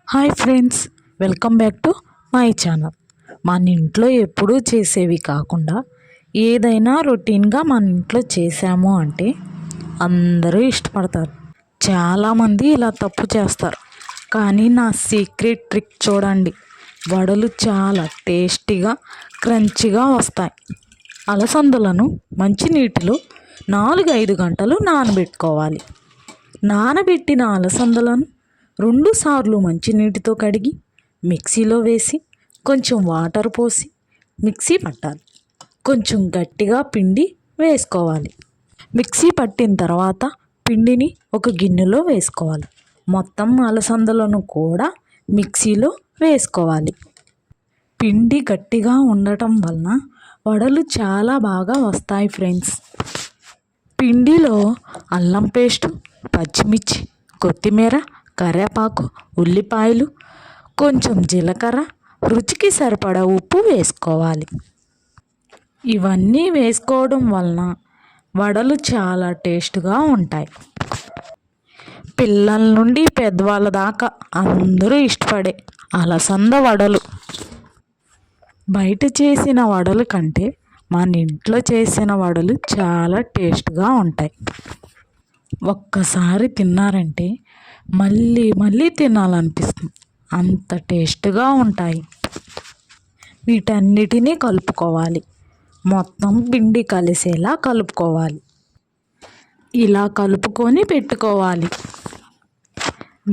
Hi friends, welcome back to my channel. మన ఇంట్లో ఎప్పుడూ చేసేవి కాకుండా ఏదైనా రొటీన్గా మన ఇంట్లో చేసాము అంటే అందరూ ఇష్టపడతారు. చాలామంది ఇలా తప్పు చేస్తారు, కానీ నా సీక్రెట్ ట్రిక్ చూడండి. వడలు చాలా టేస్టీగా క్రంచిగా వస్తాయి. అలసందలను మంచినీటిలో 4-5 గంటలు నానబెట్టుకోవాలి. నానబెట్టిన అలసందలను 2 సార్లు మంచినీటితో కడిగి మిక్సీలో వేసి కొంచెం వాటర్ పోసి మిక్సీ పట్టాలి. కొంచెం గట్టిగా పిండి వేసుకోవాలి. మిక్సీ పట్టిన తర్వాత పిండిని ఒక గిన్నెలో వేసుకోవాలి. మొత్తం అలసందలను కూడా మిక్సీలో వేసుకోవాలి. పిండి గట్టిగా ఉండటం వలన వడలు చాలా బాగా వస్తాయి ఫ్రెండ్స్. పిండిలో అల్లం పేస్టు, పచ్చిమిర్చి, కొత్తిమీర, కరివేపాకు, ఉల్లిపాయలు, కొంచెం జీలకర్ర, రుచికి సరిపడా ఉప్పు వేసుకోవాలి. ఇవన్నీ వేసుకోవడం వలన వడలు చాలా టేస్ట్గా ఉంటాయి. పిల్లల నుండి పెద్దవాళ్ళ దాకా అందరూ ఇష్టపడే అలసంద వడలు. బయట చేసిన వడల కంటే మన ఇంట్లో చేసిన వడలు చాలా టేస్ట్గా ఉంటాయి. ఒక్కసారి తిన్నారంటే మళ్ళీ మళ్ళీ తినాలనిపిస్తుంది, అంత టేస్ట్గా ఉంటాయి. వీటన్నిటినీ కలుపుకోవాలి. మొత్తం పిండి కలిసేలా కలుపుకోవాలి. ఇలా కలుపుకొని పెట్టుకోవాలి.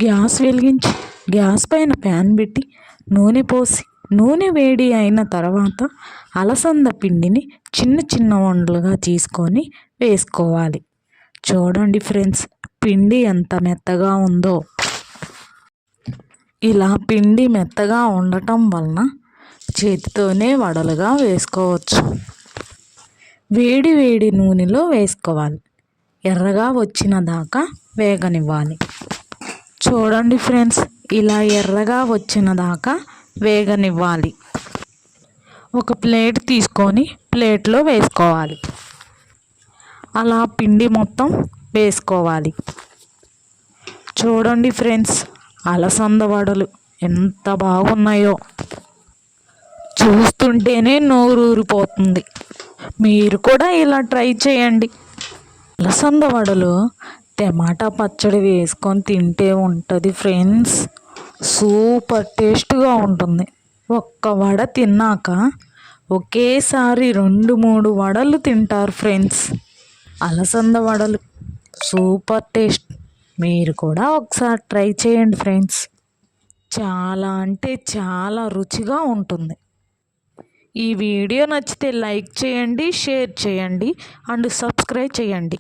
గ్యాస్ వెలిగించి గ్యాస్ పైన ప్యాన్ పెట్టి నూనె పోసి నూనె వేడి అయిన తర్వాత అలసంద పిండిని చిన్న చిన్న ఉండలుగా తీసుకొని వేసుకోవాలి. చూడండి ఫ్రెండ్స్, పిండి ఎంత మెత్తగా ఉందో. ఇలా పిండి మెత్తగా ఉండటం వలన చేతితోనే వడలుగా వేసుకోవచ్చు. వేడి వేడి నూనెలో వేసుకోవాలి. ఎర్రగా వచ్చిన దాకా వేగనివ్వాలి. చూడండి ఫ్రెండ్స్, ఇలా ఎర్రగా వచ్చిన దాకా వేగనివ్వాలి. ఒక ప్లేట్ తీసుకొని ప్లేట్లో వేసుకోవాలి. అలా పిండి మొత్తం వేసుకోవాలి. చూడండి ఫ్రెండ్స్, అలసంద వడలు ఎంత బాగున్నాయో, చూస్తుంటేనే నోరూరిపోతుంది. మీరు కూడా ఇలా ట్రై చేయండి. అలసంద వడలు టమాటా పచ్చడి వేసుకొని తింటే ఉంటుంది ఫ్రెండ్స్, సూపర్ టేస్ట్గా ఉంటుంది. ఒక్క వడ తిన్నాక ఒకేసారి 2-3 వడలు తింటారు ఫ్రెండ్స్. అలసంద వడలు సూపర్ టేస్ట్. మీరు కూడా ఒకసారి ట్రై చేయండి ఫ్రెండ్స్. చాలా అంటే చాలా రుచిగా ఉంటుంది. ఈ వీడియో నచ్చితే లైక్ చేయండి, షేర్ చేయండి అండ్ సబ్స్క్రైబ్ చేయండి.